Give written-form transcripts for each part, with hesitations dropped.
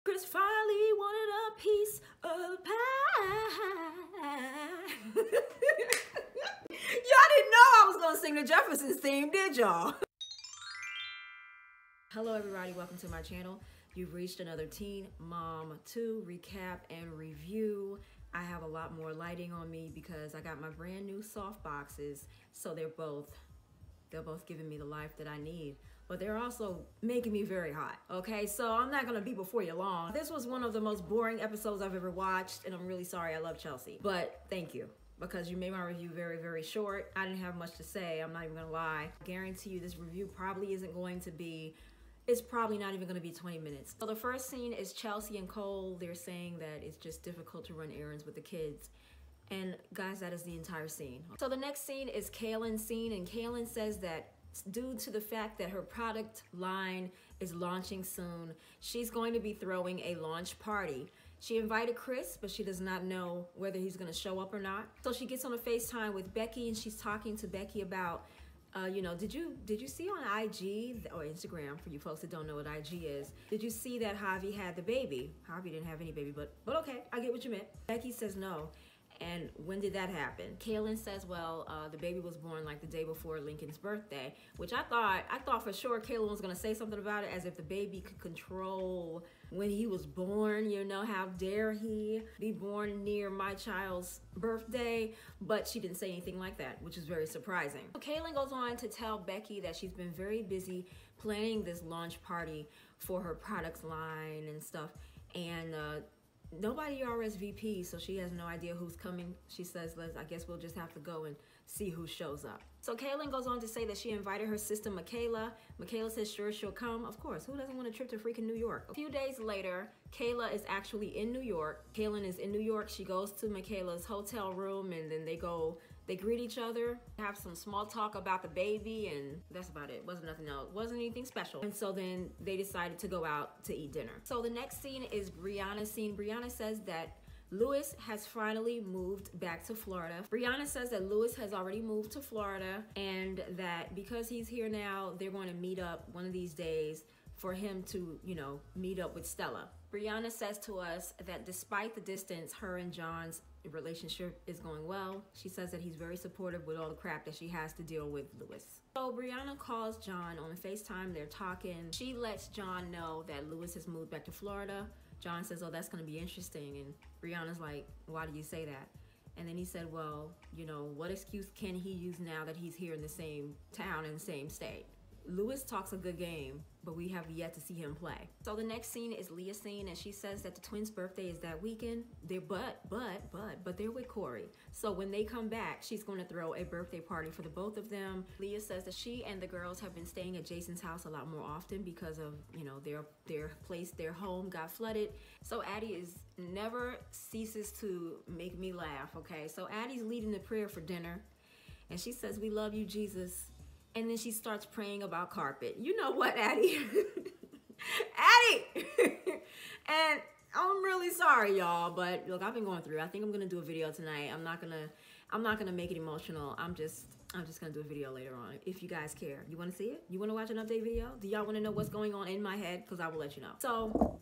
Chris finally wanted a piece of pie. Y'all didn't know I was gonna sing the Jeffersons theme, did y'all? Hello everybody, welcome to my channel. You've reached another Teen Mom 2 recap and review. I have a lot more lighting on me because I got my brand new soft boxes, so they're both giving me the life that I need. But they're also making me very hot, okay? So I'm not gonna be before you long. This was one of the most boring episodes I've ever watched, and I'm really sorry. I love Chelsea, but thank you, because you made my review very, very short. I didn't have much to say, I'm not even gonna lie. I guarantee you this review probably isn't going to be, it's probably not even gonna be 20 minutes. So the first scene is Chelsea and Cole. They're saying that it's just difficult to run errands with the kids. And guys, that is the entire scene. So the next scene is Kaylin's scene, and Kaylin says that due to the fact that her product line is launching soon, she's going to be throwing a launch party. She invited Chris, but she does not know whether he's gonna show up or not. So she gets on a FaceTime with Becky, and she's talking to Becky about, you know, did you see on IG or Instagram, for you folks that don't know what IG is, did you see that Javi had the baby? Javi didn't have any baby, but okay, I get what you meant. Becky says no. And when did that happen? Kaylin says, well, the baby was born like the day before Lincoln's birthday, which I thought for sure Kaylin was gonna say something about it, as if the baby could control when he was born, you know, how dare he be born near my child's birthday, but she didn't say anything like that, which is very surprising. So Kaylin goes on to tell Becky that she's been very busy planning this launch party for her products line and stuff, and nobody RSVP, so she has no idea who's coming. She says, I guess we'll just have to go and see who shows up. So Kaylin goes on to say that she invited her sister Michaela. Michaela says sure she'll come. Of course, who doesn't want a trip to freaking New York? A few days later, Kayla is actually in New York. Kaylin is in New York. She goes to Michaela's hotel room, and then they greet each other, have some small talk about the baby, and that's about it. Wasn't nothing else. Wasn't anything special. And so then they decided to go out to eat dinner. So the next scene is Brianna's scene. Brianna says that Lewis has finally moved back to Florida. Brianna says that Lewis has already moved to Florida, and that because he's here now, they're going to meet up one of these days for him to, you know, meet up with Stella. Brianna says to us that despite the distance, her and John's relationship is going well. She says that he's very supportive with all the crap that she has to deal with Lewis. So Brianna calls John on FaceTime. They're talking. She lets John know that Lewis has moved back to Florida. John says, oh, that's going to be interesting. And Brianna's like, why do you say that? And then he said, well, you know, what excuse can he use now that he's here in the same town, in the same state? Lewis talks a good game, but we have yet to see him play. So the next scene is Leah's scene, and she says that the twins' birthday is that weekend. But they're with Corey. So when they come back, she's going to throw a birthday party for the both of them. Leah says that she and the girls have been staying at Jason's house a lot more often because of, you know, their place, their home got flooded. So Addie never ceases to make me laugh, okay? So Addie's leading the prayer for dinner, and she says, we love you, Jesus. And then she starts praying about carpet. You know what, Addie? Addie! And I'm really sorry, y'all, but look, I've been going through. I think I'm gonna do a video tonight. I'm not gonna make it emotional. I'm just gonna do a video later on if you guys care. You wanna see it? You wanna watch an update video? Do y'all wanna know what's going on in my head? Because I will let you know. So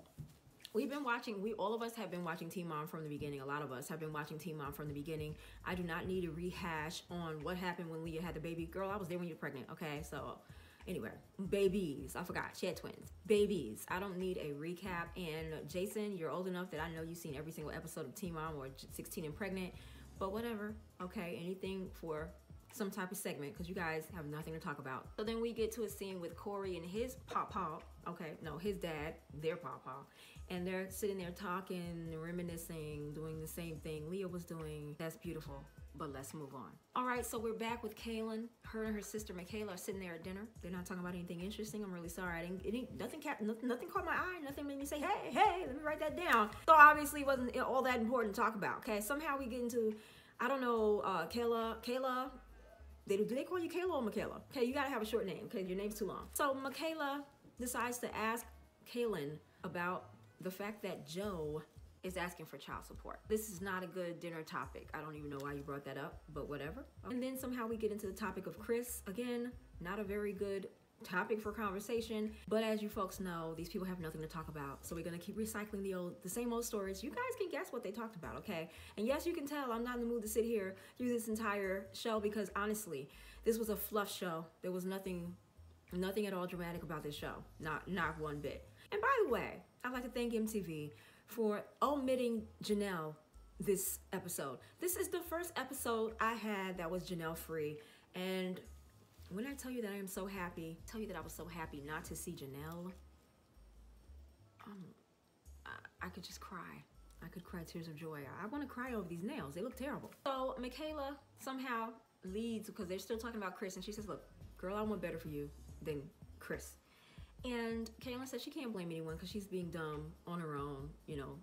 we've been watching, all of us have been watching Teen Mom from the beginning. A lot of us have been watching Teen Mom from the beginning. I do not need a rehash on what happened when Leah had the baby. Girl, I was there when you were pregnant, okay? So anyway, babies. I forgot, she had twins. Babies. I don't need a recap. And Jason, you're old enough that I know you've seen every single episode of Teen Mom or 16 and Pregnant, but whatever, okay? Anything for some type of segment, because you guys have nothing to talk about. So then we get to a scene with Corey and his papa, okay, no, his dad, their papa, and they're sitting there talking, reminiscing, doing the same thing Leah was doing. That's beautiful, but let's move on. All right, so we're back with Kaylin. Her and her sister Michaela are sitting there at dinner. They're not talking about anything interesting. I'm really sorry. Nothing caught my eye. Nothing made me say, hey, let me write that down. So obviously it wasn't all that important to talk about, okay? Somehow we get into, I don't know, Kayla. Do they call you Kayla or Michaela? Okay, you gotta have a short name, okay? Your name's too long. So Michaela decides to ask Kaylin about the fact that Joe is asking for child support. This is not a good dinner topic. I don't even know why you brought that up, but whatever. And then somehow we get into the topic of Chris. Again, not a very good topic for conversation. But as you folks know, these people have nothing to talk about. So we're gonna keep recycling the same old stories. You guys can guess what they talked about, okay? And yes, you can tell I'm not in the mood to sit here through this entire show because honestly, this was a fluff show. There was nothing at all dramatic about this show. Not one bit. And by the way, I'd like to thank MTV for omitting Janelle this episode. This is the first episode I had that was Janelle free. And when I tell you that I am so happy, tell you that I was so happy not to see Janelle, I could just cry. I could cry tears of joy. I want to cry over these nails. They look terrible. So Michaela somehow leads, because they're still talking about Chris, and she says, look, girl, I want better for you than Chris. And Kaylin says she can't blame anyone because she's being dumb on her own, you know.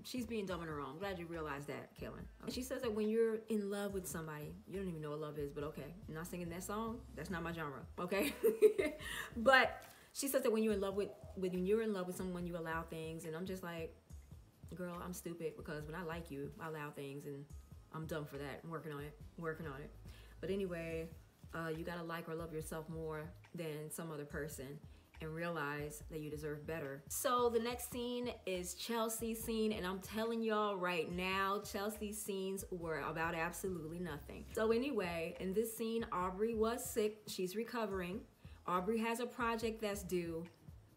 She's being dumb on her own. I'm glad you realized that, Kaylin. And she says that when you're in love with somebody, you don't even know what love is, but okay. I'm not singing that song. That's not my genre, okay? But she says that when you're in love with someone, you allow things. And I'm just like, girl, I'm stupid because when I like you, I allow things, and I'm dumb for that. I'm working on it. But anyway, you gotta like or love yourself more than some other person, and realize that you deserve better. So the next scene is Chelsea's scene, and I'm telling y'all right now, Chelsea's scenes were about absolutely nothing. So anyway, in this scene, Aubrey was sick. She's recovering. Aubrey has a project that's due.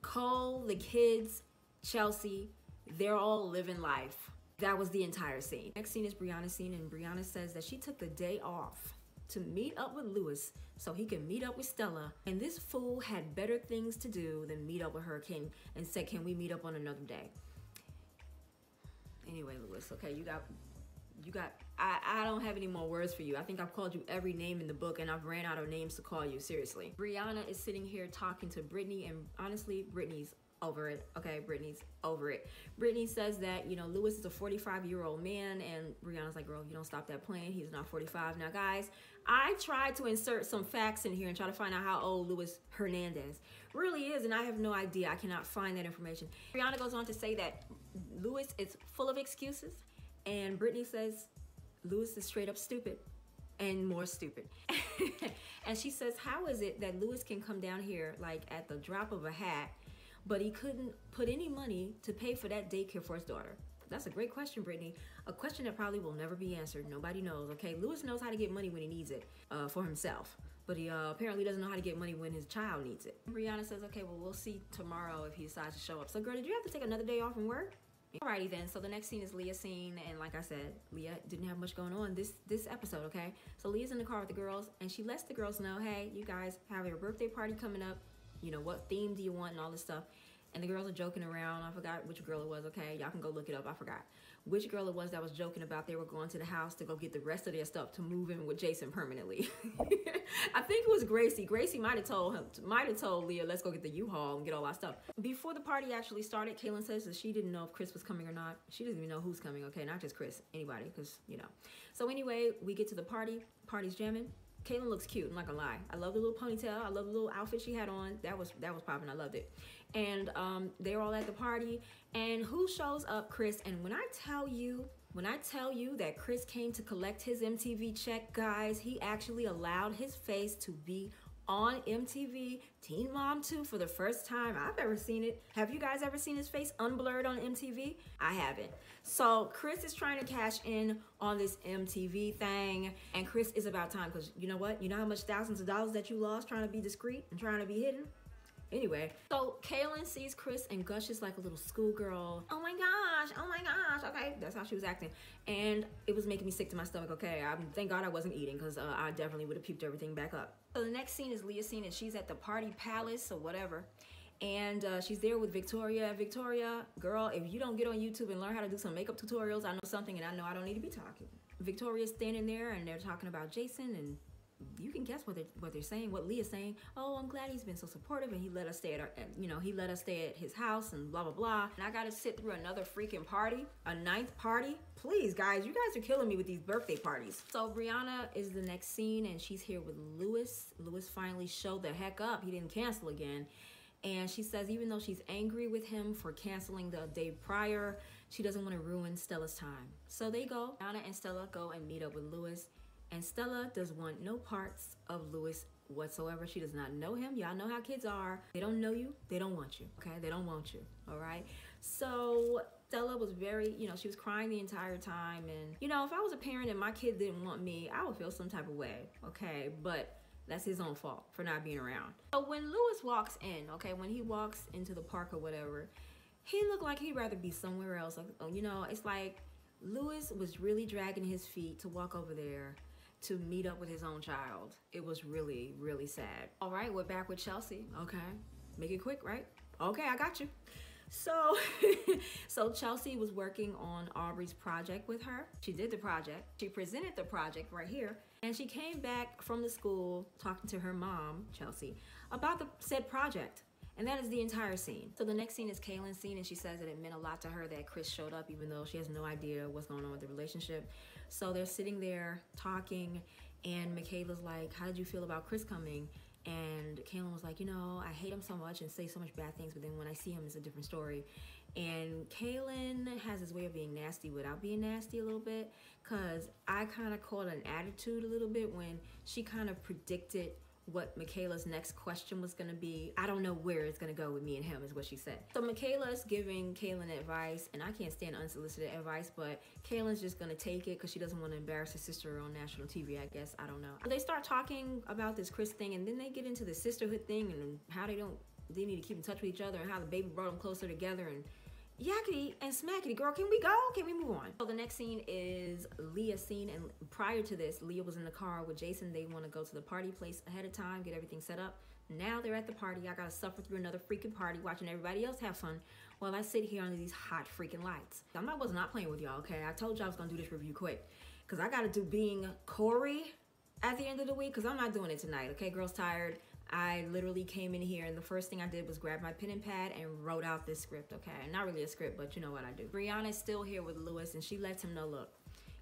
Cole, the kids, Chelsea, they're all living life. That was the entire scene. Next scene is Brianna's scene, and Brianna says that she took the day off to meet up with Lewis so he can meet up with Stella. And this fool had better things to do than meet up with her and said, can we meet up on another day? Anyway, Lewis, okay, I don't have any more words for you. I think I've called you every name in the book, and I've ran out of names to call you, seriously. Brianna is sitting here talking to Brittany, and honestly, Brittany's over it, okay? Brittany's over it. Brittany says that, you know, Lewis is a 45-year-old man, and Brianna's like, girl, you don't stop that playing. He's not 45. Now, guys, I tried to insert some facts in here and try to find out how old Luis Hernandez really is, and I have no idea. I cannot find that information. Brianna goes on to say that Lewis is full of excuses, and Brittany says Lewis is straight up stupid and more stupid. And she says, how is it that Lewis can come down here like at the drop of a hat, but he couldn't put any money to pay for that daycare for his daughter? That's a great question, Brittany. A question that probably will never be answered. Nobody knows, okay? Lewis knows how to get money when he needs it for himself. But he apparently doesn't know how to get money when his child needs it. Brianna says, okay, well, we'll see tomorrow if he decides to show up. So, girl, did you have to take another day off from work? Alrighty then, so the next scene is Leah's scene, and like I said, Leah didn't have much going on this episode, okay? So Leah's in the car with the girls, and she lets the girls know, hey, you guys have your birthday party coming up. You know, what theme do you want and all this stuff. And the girls are joking around. I forgot which girl it was, okay? Y'all can go look it up. I forgot which girl it was that was joking about they were going to the house to go get the rest of their stuff to move in with Jason permanently. I think it was Gracie. Gracie might have told Leah, let's go get the U-Haul and get all our stuff. Before the party actually started, Kaylin says that she didn't know if Chris was coming or not. She doesn't even know who's coming, okay? Not just Chris, anybody, because, you know. So anyway, we get to the party. Party's jamming. Kaylin looks cute, I'm not gonna lie. I love the little ponytail. I love the little outfit she had on. That was popping. I loved it. And they're all at the party. And who shows up? Chris. And when I tell you that Chris came to collect his MTV check, guys, he actually allowed his face to be on MTV Teen Mom 2 for the first time I've ever seen it. Have you guys ever seen his face unblurred on MTV? I haven't. So Chris is trying to cash in on this MTV thing, and Chris is about time, because you know what? You know how much thousands of dollars that you lost trying to be discreet and trying to be hidden? Anyway, so Kaylin sees Chris and gushes like a little schoolgirl. Oh my gosh, okay? That's how she was acting. And it was making me sick to my stomach, okay? Thank God I wasn't eating, because I definitely would have puked everything back up. So the next scene is Leah's scene, and she's at the party palace or whatever. And she's there with Victoria. Victoria, girl, if you don't get on YouTube and learn how to do some makeup tutorials, I know something, and I know I don't need to be talking. Victoria's standing there, and they're talking about Jason, and you can guess what they're saying, what Leah's saying. Oh, I'm glad he's been so supportive, and he let us stay at his house and blah, blah, blah. And I got to sit through another freaking party, a 9th party. Please, guys, you guys are killing me with these birthday parties. So Brianna is the next scene, and she's here with Lewis. Lewis finally showed the heck up. He didn't cancel again. And she says even though she's angry with him for canceling the day prior, she doesn't want to ruin Stella's time. So they go. Brianna and Stella go and meet up with Lewis. And Stella does want no parts of Lewis whatsoever. She does not know him. Y'all know how kids are. They don't know you. They don't want you. Okay? They don't want you. All right? So Stella was very, she was crying the entire time. And, if I was a parent and my kid didn't want me, I would feel some type of way. Okay? But that's his own fault for not being around. So when Lewis walks in, okay, when he walks into the park or whatever, he looked like he'd rather be somewhere else. Like, it's like Lewis was really dragging his feet to walk over there to meet up with his own child. It was really, really sad. All right, we're back with Tracie. Okay, make it quick, right? Okay, I got you. So, so Tracie was working on Aubrey's project with her. She did the project. She presented the project right here. And she came back from the school talking to her mom, Tracie, about the said project. And that is the entire scene. So the next scene is Kaylin's scene, and she says that it meant a lot to her that Chris showed up, even though she has no idea what's going on with the relationship. So they're sitting there talking, and Michaela's like, how did you feel about Chris coming? And Kaylin was like, I hate him so much and say so much bad things, but then when I see him, it's a different story. And Kaylin has this way of being nasty without being nasty a little bit, because I kind of caught an attitude a little bit when she kind of predicted what Michaela's next question was going to be. I don't know where it's going to go with me and him, is what she said. So Michaela's giving Kaylin advice, and I can't stand unsolicited advice, but Kaylin's just going to take it because she doesn't want to embarrass her sister on national TV, I guess. I don't know. They start talking about this Chris thing, and then they get into the sisterhood thing and how they need to keep in touch with each other, and how the baby brought them closer together, and yakety and smackety. Girl, can we go? Can we move on? So the next scene is Leah's scene, and prior to this, Leah was in the car with Jason. They want to go to the party place ahead of time, get everything set up. Now they're at the party. I gotta suffer through another freaking party, watching everybody else have fun while I sit here under these hot freaking lights. I was not playing with y'all, okay? I told you I was gonna do this review quick, because I gotta do being Corey at the end of the week, because I'm not doing it tonight, okay? Girls tired. I literally came in here, and the first thing I did was grab my pen and pad and wrote out this script, okay? Not really a script, but you know what I do. Brianna's still here with Lewis, and she lets him know, look,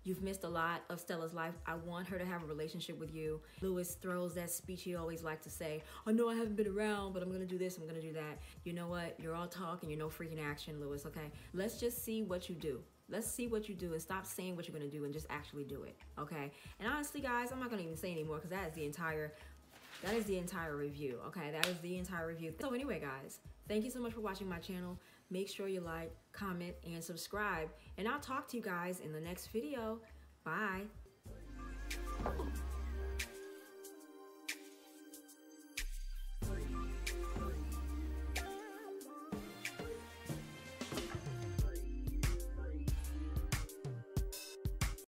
you've missed a lot of Stella's life. I want her to have a relationship with you. Lewis throws that speech he always liked to say, I know I haven't been around, but I'm gonna do this, I'm gonna do that. You know what? You're all talk and you're no freaking action, Lewis, okay? Let's just see what you do. Let's see what you do, and stop saying what you're gonna do and just actually do it, okay? And honestly, guys, I'm not gonna even say anymore, because that is the entire review, okay? That is the entire review. So anyway, guys, thank you so much for watching my channel. Make sure you like, comment, and subscribe. And I'll talk to you guys in the next video. Bye.